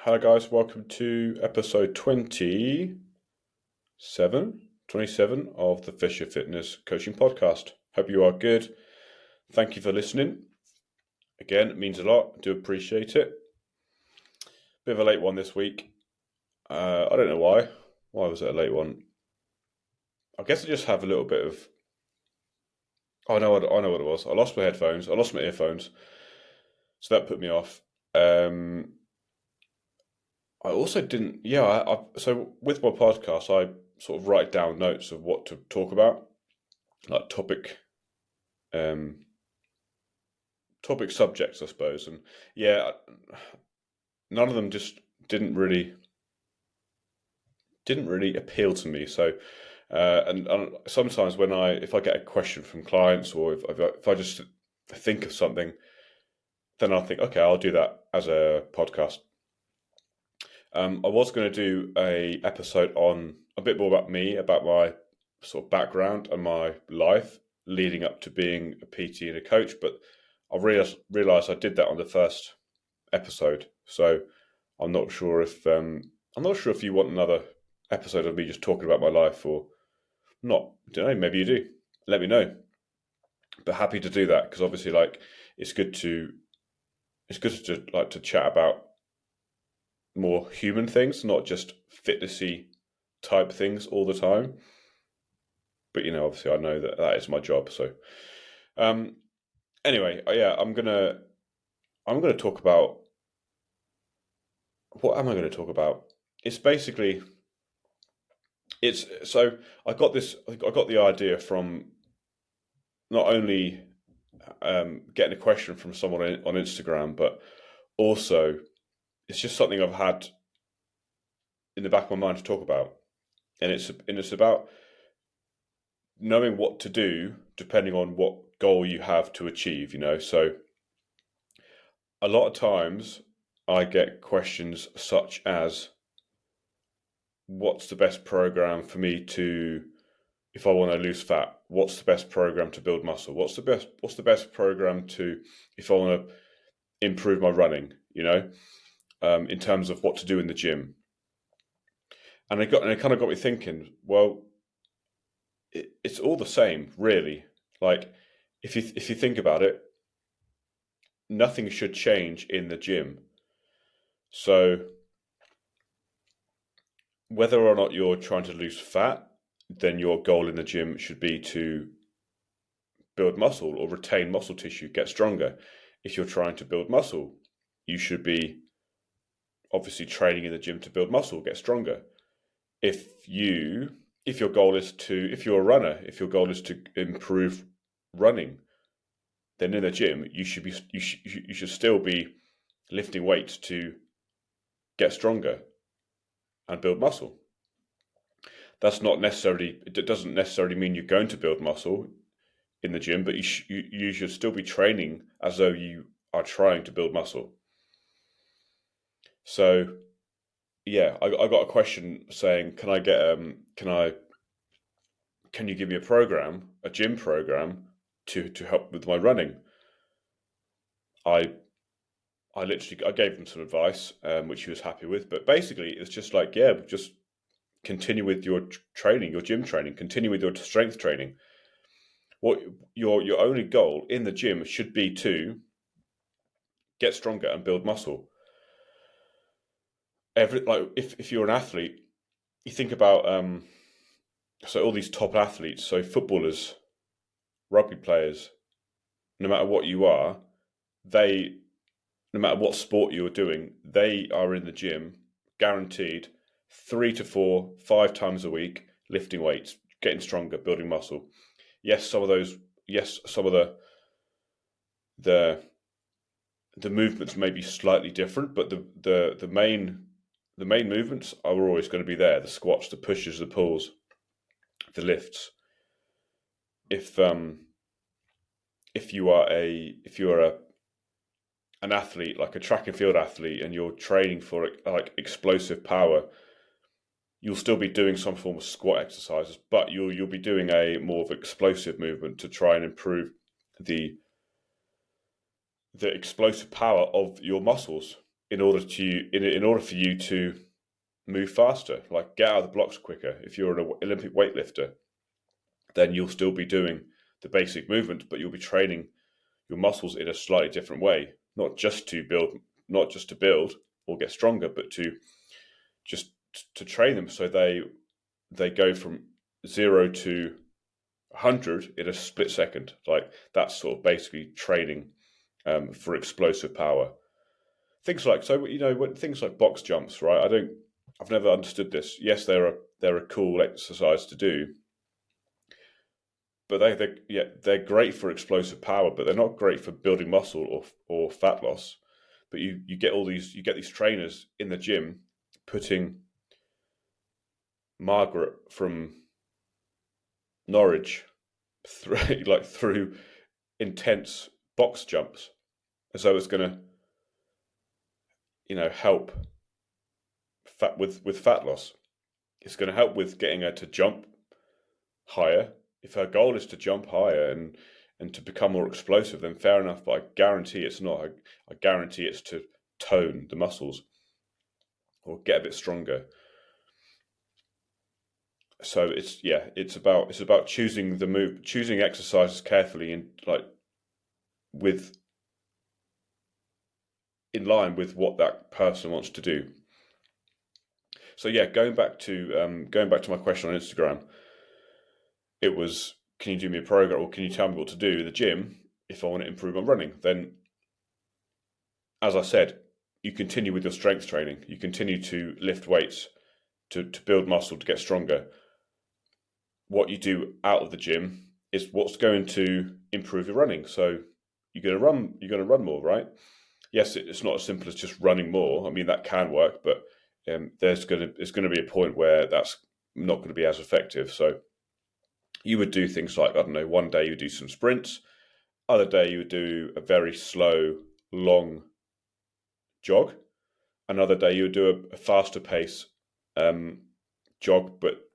Hello, guys. Welcome to episode 27 of the Fisher Fitness Coaching Podcast. Hope you are good. Thank you for listening. Again, it means a lot. I do appreciate it. Bit of a late one this week. I don't know why. Why was it a late one? I guess I just have a little bit of. I know what it was. I lost my headphones. I lost my earphones, so that put me off. I also didn't. So with my podcast, I sort of write down notes of what to talk about, like um, topic subjects, I suppose. And yeah, none of them just didn't really appeal to me. So, and sometimes if I get a question from clients, or if I just think of something, then I'll think, okay, I'll do that as a podcast. I was going to do a episode on a bit more about me, about my sort of background and my life leading up to being a PT and a coach, but I realized I did that on the first episode. So I'm not sure if you want another episode of me just talking about my life or not. I don't know. Maybe you do. Let me know. But happy to do that because obviously, like, it's good to chat about more human things, not just fitnessy type things all the time. But obviously, I know that is my job. So, anyway, yeah, I'm gonna talk about what am I going to talk about? It's basically so I got the idea from not only getting a question from someone on Instagram, but also it's just something I've had in the back of my mind to talk about, and it's about knowing what to do depending on what goal you have to achieve. So a lot of times I get questions such as, what's the best program for me if I want to lose fat? What's the best program to build muscle? What's the best program if I want to improve my running, in terms of what to do in the gym? And it kind of got me thinking, well, it's all the same, really. Like, if you think about it, nothing should change in the gym. So whether or not you're trying to lose fat, then your goal in the gym should be to build muscle or retain muscle tissue, get stronger. If you're trying to build muscle, you should be obviously training in the gym to build muscle, get stronger. If your goal is if you're a runner, if your goal is to improve running, then in the gym you should still be lifting weights to get stronger and build muscle. It doesn't necessarily mean you're going to build muscle in the gym, but you should still be training as though you are trying to build muscle. So, yeah, I got a question saying, can you give me a gym program to help with my running? I gave him some advice, which he was happy with, but basically it's just like, yeah, just continue with your training, your gym training, continue with your strength training. What your only goal in the gym should be to get stronger and build muscle. If you're an athlete, you think about so all these top athletes, so footballers, rugby players, no matter what you are, no matter what sport you're doing, they are in the gym, guaranteed 3 to 4, 5 times a week, lifting weights, getting stronger, building muscle. Yes, some of the movements may be slightly different, but the main movements are always going to be there: the squats, the pushes, the pulls, the lifts. If you're an athlete, like a track and field athlete, and you're training for like explosive power, you'll still be doing some form of squat exercises, but you'll be doing a more of explosive movement to try and improve the explosive power of your muscles. in order for you to move faster, like get out of the blocks quicker. If you're an Olympic weightlifter, then you'll still be doing the basic movement, but you'll be training your muscles in a slightly different way, not just to build or get stronger, but to train them so they go from 0 to 100 in a split second. Like that's sort of basically training for explosive power. Things like when things like box jumps, right? I've never understood this. Yes, they're a cool exercise to do, but they're great for explosive power, but they're not great for building muscle or fat loss. But you get these trainers in the gym putting Margaret from Norwich through intense box jumps, as though it's going to help with fat loss. It's going to help with getting her to jump higher. If her goal is to jump higher and to become more explosive, then fair enough, but I guarantee it's not. I guarantee it's to tone the muscles or get a bit stronger. So it's about choosing exercises carefully and in line with what that person wants to do. So going back to my question on Instagram, it was, can you do me a program, or can you tell me what to do in the gym if I want to improve on running? Then, as I said, you continue with your strength training. You continue to lift weights to build muscle, to get stronger. What you do out of the gym is what's going to improve your running. So you're going to run more, right? Yes, it's not as simple as just running more. I mean, that can work, but there's going to be a point where that's not going to be as effective. So you would do things like, I don't know, one day you would do some sprints, other day you would do a very slow, long jog, another day you would do a faster pace jog, but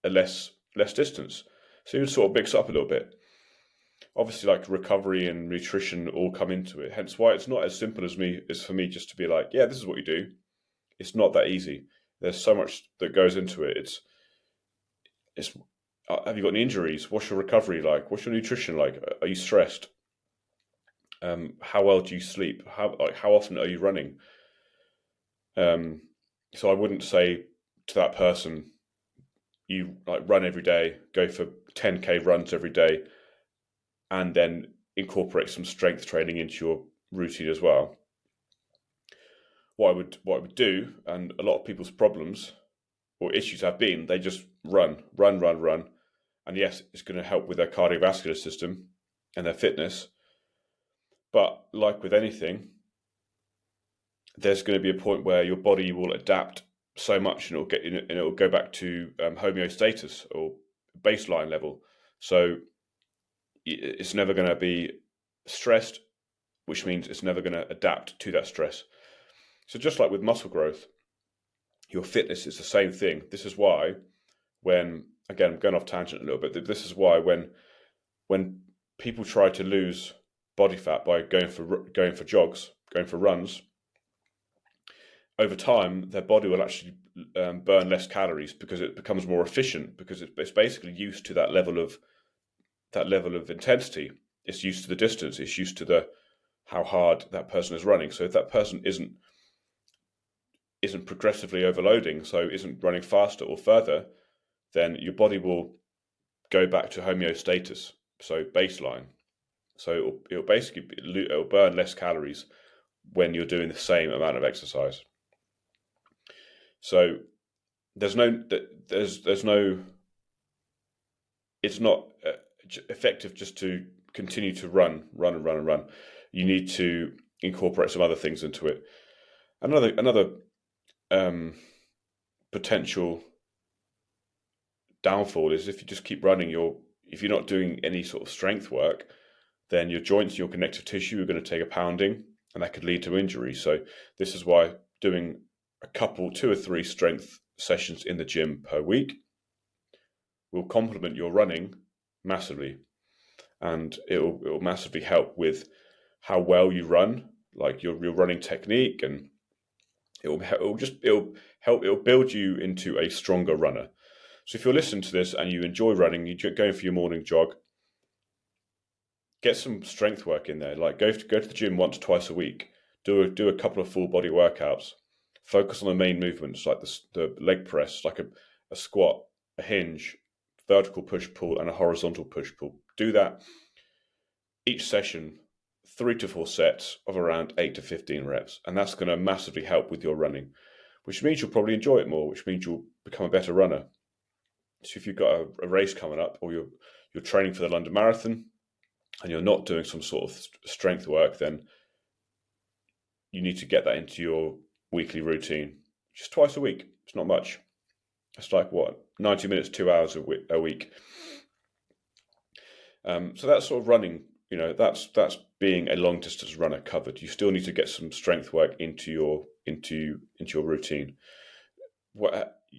a less distance. So you would sort of mix up a little bit. Obviously, like recovery and nutrition all come into it. Hence why it's not as simple as for me just to be like, yeah, this is what you do. It's not that easy. There's so much that goes into it. It's have you got any injuries? What's your recovery like? What's your nutrition like? Are you stressed? How well do you sleep? How often are you running? So I wouldn't say to that person, you run every day, go for 10k runs every day, and then incorporate some strength training into your routine as well. What I would do, and a lot of people's problems or issues have been, they just run. And yes, it's going to help with their cardiovascular system and their fitness. But like with anything, there's going to be a point where your body will adapt so much, and it'll go back to homeostasis or baseline level. So it's never going to be stressed, which means it's never going to adapt to that stress. So just like with muscle growth, your fitness is the same thing. This is why again, I'm going off tangent a little bit, this is why when people try to lose body fat by going for jogs, going for runs, over time, their body will actually burn less calories because it becomes more efficient, because it's basically used to that level of intensity. It's used to the distance. It's used to how hard that person is running. So if that person isn't progressively overloading, so isn't running faster or further, then your body will go back to homeostasis, so baseline. So it'll burn less calories when you're doing the same amount of exercise. So it's not effective just to continue to run. You need to incorporate some other things into it. Another potential downfall is if you just keep running, if you're not doing any sort of strength work, then your joints and your connective tissue are going to take a pounding, and that could lead to injury. So this is why doing two or three strength sessions in the gym per week will complement your running massively, and it'll massively help with how well you run, like your running technique and It'll build you into a stronger runner. So if you're listening to this and you enjoy running, you're going for your morning jog, get some strength work in there. Like go to the gym once or twice a week. Do a couple of full body workouts. Focus on the main movements like the leg press, like a squat, a hinge, vertical push pull, and a horizontal push pull. Do that each session, 3 to 4 sets of around 8 to 15 reps, and that's going to massively help with your running, which means you'll probably enjoy it more, which means you'll become a better runner. So if you've got a race coming up, or you're training for the London Marathon, and you're not doing some sort of strength work, then you need to get that into your weekly routine. Just twice a week. It's not much. It's like 90 minutes, 2 hours a week. So that's sort of running. That's being a long distance runner covered. You still need to get some strength work into your routine.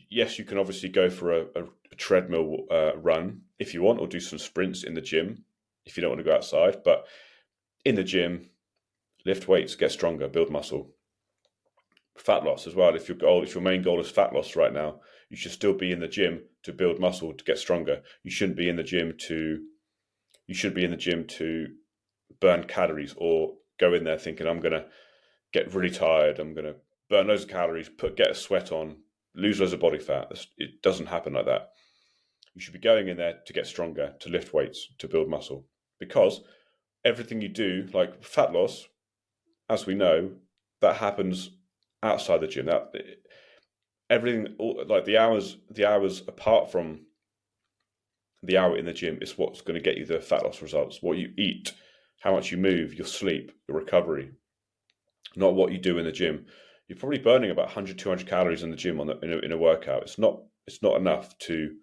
Yes, you can obviously go for a treadmill run if you want, or do some sprints in the gym if you don't want to go outside. But in the gym, lift weights, get stronger, build muscle. Fat loss as well. If your main goal is fat loss right now, you should still be in the gym to build muscle, to get stronger. You shouldn't be in the gym to burn calories, or go in there thinking I'm gonna get really tired, I'm gonna burn loads of calories, get a sweat on, lose loads of body fat. It doesn't happen like that. You should be going in there to get stronger, to lift weights, to build muscle, because everything you do, like fat loss, as we know, that happens outside the gym. That everything, like the hours apart from the hour in the gym, is what's going to get you the fat loss results. What you eat, how much you move, your sleep, your recovery, not what you do in the gym. You're probably burning about 100, 200 calories in the gym in a workout. It's not enough to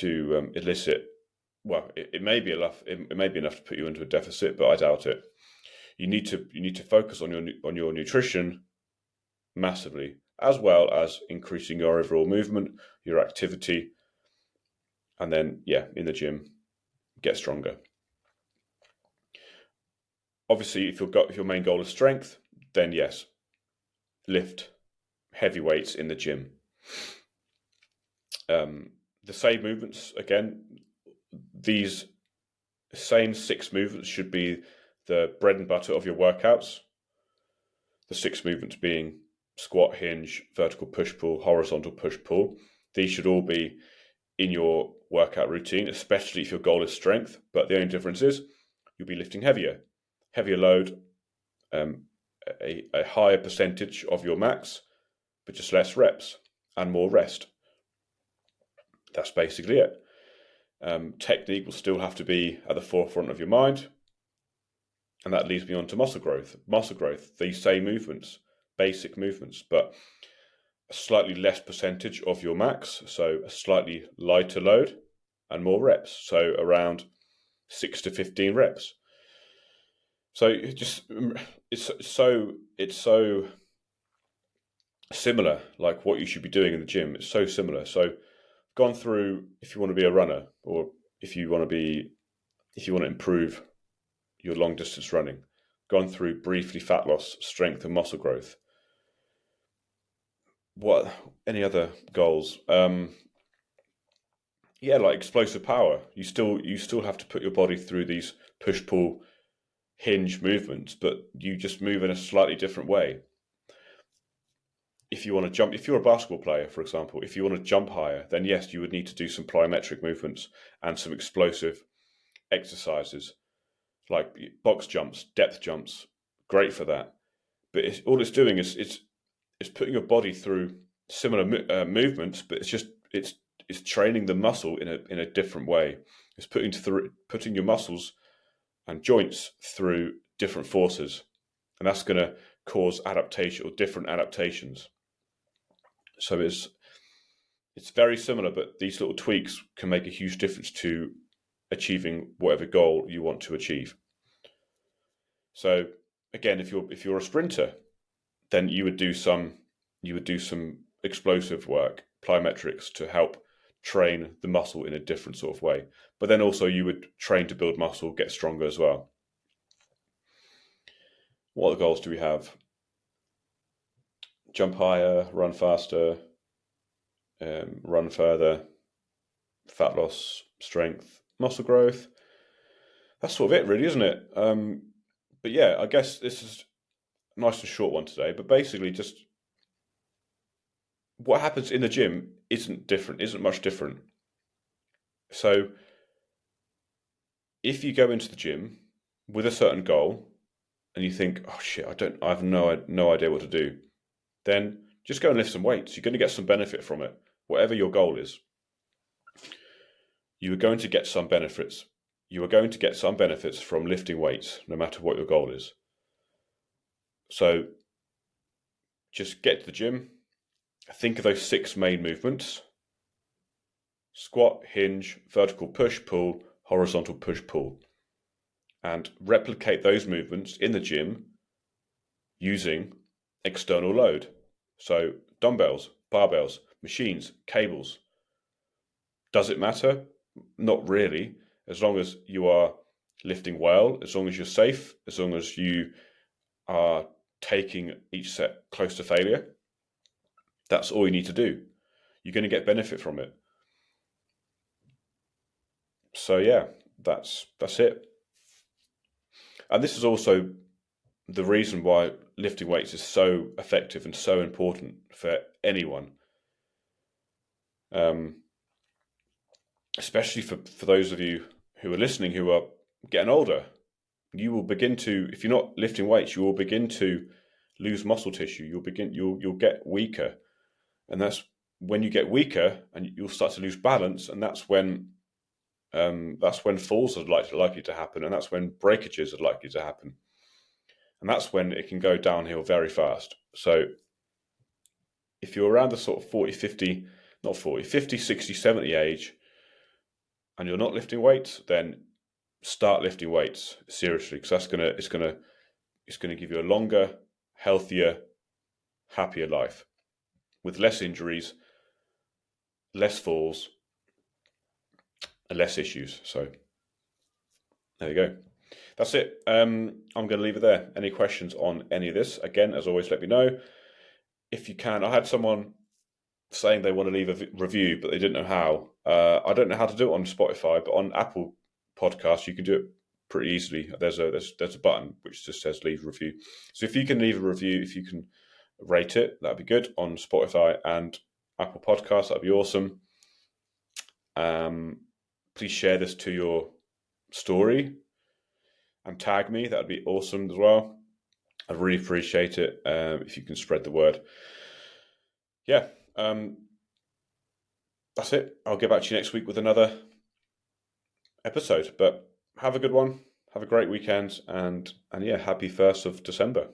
elicit. Well, it may be enough. It may be enough to put you into a deficit, but I doubt it. You need to focus on your nutrition massively, as well as increasing your overall movement, your activity, and then in the gym, get stronger. Obviously, if your main goal is strength, then yes, lift heavy weights in the gym. The same movements, again, these same 6 movements should be the bread and butter of your workouts. The 6 movements being squat, hinge, vertical push-pull, horizontal push-pull. These should all be in your workout routine, especially if your goal is strength. But the only difference is you'll be lifting heavier load, a higher percentage of your max, but just less reps and more rest. That's basically it. Technique will still have to be at the forefront of your mind. And that leads me on to muscle growth. Muscle growth, these same movements, basic movements, but a slightly less percentage of your max, so a slightly lighter load and more reps, so around 6 to 15 reps. So it's so similar, like what you should be doing in the gym. It's so similar. So I've gone through, if you want to be a runner, or if you want to improve your long distance running, gone through briefly fat loss, strength, and muscle growth. What any other goals? Like explosive power. You still have to put your body through these push pull hinge movements, but you just move in a slightly different way. If you want to jump, if you're a basketball player, for example, if you want to jump higher, then yes, you would need to do some plyometric movements and some explosive exercises, like box jumps, depth jumps. Great for that. But all it's doing is it's putting your body through similar movements, but it's training the muscle in a different way. It's putting your muscles and joints through different forces, and that's going to cause adaptation or different adaptations. So it's very similar, but these little tweaks can make a huge difference to achieving whatever goal you want to achieve. So again, if you're a sprinter, then you would do some explosive work, plyometrics, to help train the muscle in a different sort of way. But then also you would train to build muscle, get stronger as well. What other goals do we have? jump higher, run faster, run further, fat loss, strength, muscle growth. That's sort of it, really, isn't it? But yeah, I guess this is a nice and short one today. But basically, just what happens in the gym isn't much different. So if you go into the gym with a certain goal and you think, oh shit, I have no idea what to do, then just go and lift some weights. You're going to get some benefit from it, whatever your goal is. You are going to get some benefits. You are going to get some benefits from lifting weights, no matter what your goal is. So just get to the gym. Think of those 6 main movements: squat, hinge, vertical push, pull, horizontal push, pull. And replicate those movements in the gym using external load. So dumbbells, barbells, machines, cables. Does it matter? Not really. As long as you are lifting well, as long as you're safe, as long as you are taking each set close to failure, that's all you need to do. You're going to get benefit from it. So yeah, that's it. And this is also the reason why lifting weights is so effective and so important for anyone. Especially for those of you who are listening who are getting older. You will begin to, if you're not lifting weights, you will begin to lose muscle tissue. You'll get weaker. And that's when you get weaker and you'll start to lose balance, and that's when falls are likely to happen, and that's when breakages are likely to happen. And that's when it can go downhill very fast. So if you're around the sort of 50, 60, 70 age, and you're not lifting weights, then start lifting weights seriously, because it's gonna give you a longer, healthier, happier life with less injuries, less falls, and less issues. So there you go. That's it. I'm going to leave it there. Any questions on any of this? Again, as always, let me know. If you can, I had someone saying they want to leave a review, but they didn't know how. I don't know how to do it on Spotify, but on Apple Podcasts, you can do it pretty easily. There's a button which just says leave a review. So if you can leave a review, if you can rate it, that'd be good on Spotify and Apple Podcasts. That'd be awesome. Please share this to your story and tag me. That'd be awesome as well. I'd really appreciate it if you can spread the word. Yeah, that's it. I'll get back to you next week with another episode. But have a good one. Have a great weekend, and yeah, happy 1st of December.